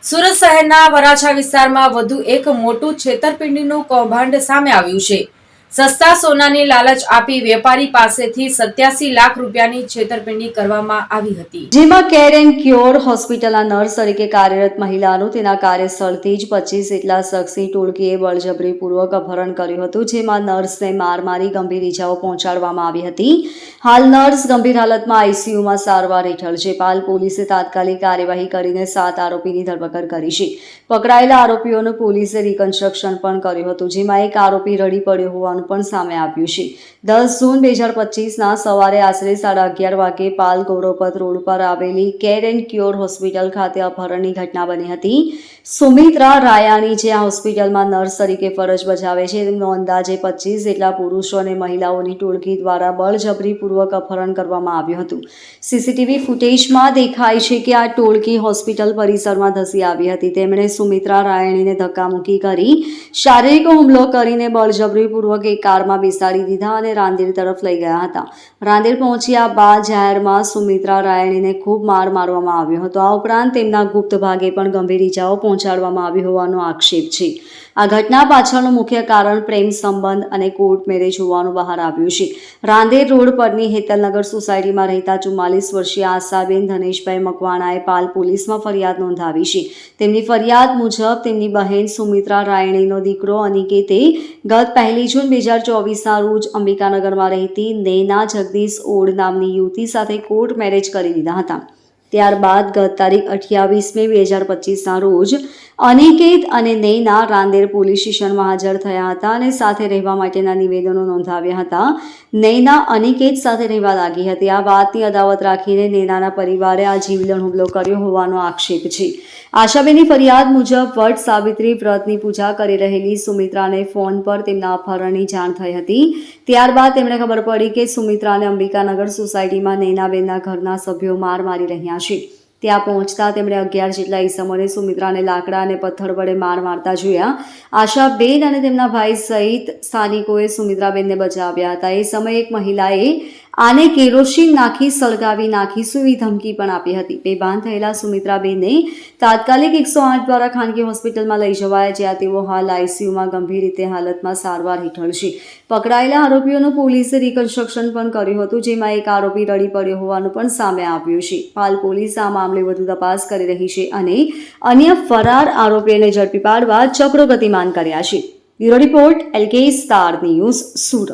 સુરત શહેરના વરાછા વિસ્તારમાં વધુ એક મોટું છેતરપિંડીનું કૌભાંડ સામે આવ્યું છે। સસ્તા સોનાની લાલચ આપી વેપારી પાસેથી 87 લાખ રૂપિયાની છેતરપિંડી કરવામાં આવી હતી, જેમાં કેર એન્ડ ક્યોર હોસ્પિટલના નર્સ તરીકે કાર્યરત મહિલાનું તેના કાર્યસ્થળથી જ 25 જેટલા શખ્સની ટોળકીએ બળજબરીપૂર્વક અપહરણ કર્યું હતું, જેમાં નર્સને માર મારી ગંભીર ઇજાઓ પહોંચાડવામાં આવી હતી। હાલ નર્સ ગંભીર હાલતમાં આઈસીયુમાં સારવાર હેઠળ છે। પાલ પોલીસે તાત્કાલિક કાર્યવાહી કરીને 7 આરોપીની ધરપકડ કરી છે। પકડાયેલા આરોપીઓનું પોલીસે રિકન્સ્ટ્રક્શન પણ કર્યું હતું, જેમાં એક આરોપી રડી પડ્યો હોવાનું પણ સામે આવ્યું છે। 10 જૂન 2025ના સવારે આશરે 11:30 વાગે પાલ ગૌરવપથ રોડ પર આવેલી કેર એન્ડ ક્યોર હોસ્પિટલ ખાતે અપહરણની ઘટના બની હતી। સુમિત્રા રાયાણી, જે આ હોસ્પિટલમાં નર્સ તરીકે ફરજ બજાવે છે, તેમનો અંદાજે 25 જેટલા પુરુષો અને મહિલાઓની ટોળકી દ્વારા બળજબરીપૂર્વક અપહરણ કરવામાં આવ્યું હતું। સીસીટીવી ફૂટેજમાં દેખાય છે કે આ ટોળકી હોસ્પિટલ પરિસરમાં ધસી આવી હતી। તેમણે સુમિત્રા રાયાણીને ધક્કામુક્કી કરી શારીરિક હુમલો કરીને બળજબરીપૂર્વક એક કારમાં બેસાડી દીધા અને રાંદેર તરફ લઈ ગયા હતા। રાંદેર પહોંચ્યા બાદ જાહેરમાં સુમિત્રા રાયાણીને ખૂબ માર મારવામાં આવ્યો હતો। આ ઉપરાંત તેમના ગુપ્ત ભાગે પણ ગંભીર ઇજાઓ પહોંચાડવામાં આવી હોવાનો આક્ષેપ છે। આ ઘટના પાછળનું મુખ્ય કારણ પ્રેમ સંબંધ અને કોર્ટ મેરેજ હોવાનું બહાર આવ્યું છે। રાંદેર રોડ પરની હેતલનગર સોસાયટીમાં રહેતા 44 વર્ષીય આશાબેન ધનેશભાઈ મકવાણાએ પાલ પોલીસમાં ફરિયાદ નોંધાવી છે। તેમની ફરિયાદ મુજબ તેમની બહેન સુમિત્રા રાયણીનો દીકરો અનિકેતે ગત 1 જૂન 2024ના રોજ અંબિકાનગરમાં રહેતી નૈના જગદીશ ઓડ નામની યુવતી સાથે કોર્ટ મેરેજ કરી લીધા હતા। ત્યારબાદ ગત તારીખ 28 મે 2025ના રોજ અનિકેત અને નૈના રાંદેર પોલીસ સ્ટેશનમાં હાજર થયા હતા અને સાથે રહેવા માટેના નિવેદનો નોંધાવ્યા હતા। નૈના અનિકેત સાથે રહેવા લાગી હતી। આ વાતની અદાવત રાખીને નૈનાના પરિવારે આ જીવલેણ હુમલો કર્યો હોવાનો આક્ષેપ છે। આશાબેનની ફરિયાદ મુજબ વટ સાવિત્રી વ્રતની પૂજા કરી રહેલી સુમિત્રાને ફોન પર તેમના અપહરણની જાણ થઈ હતી। ત્યારબાદ તેમણે ખબર પડી કે સુમિત્રાને અંબિકાનગર સોસાયટીમાં નૈનાબેનના ઘરના સભ્યો માર મારી રહ્યા છે। ત્યાં પહોંચતા તેમણે 11 જેટલા ઈસમોને સુમિત્રાને લાકડા અને પથ્થર વડે માર મારતા જોયા। આશાબેન અને તેમના ભાઈ સહિત સ્થાનિકોએ સુમિત્રાબેનને બચાવ્યા હતા। એ સમયે એક મહિલાએ આને કેરોસીન નાખી સળગાવી નાખીશું એવી ધમકી પણ આપી હતી। બેભાન થયેલા સુમિત્રાબેનને તાત્કાલિક 108 દ્વારા ખાનગી હોસ્પિટલમાં લઈ જવાયા, જ્યાં તેઓ હાલ આઈસીયુમાં ગંભીર રીતે હાલતમાં સારવાર હેઠળ છે। પકડાયેલા આરોપીઓનું પોલીસે રિકન્સ્ટ્રક્શન પણ કર્યું હતું, જેમાં એક આરોપી રડી પડ્યો હોવાનું પણ સામે આવ્યું છે। હાલ પોલીસ આ મામલે વધુ તપાસ કરી રહી છે અને અન્ય ફરાર આરોપીઓને ઝડપી પાડવા ચક્રો ગતિમાન કર્યા છે। Bureau report, LK star news, Surat.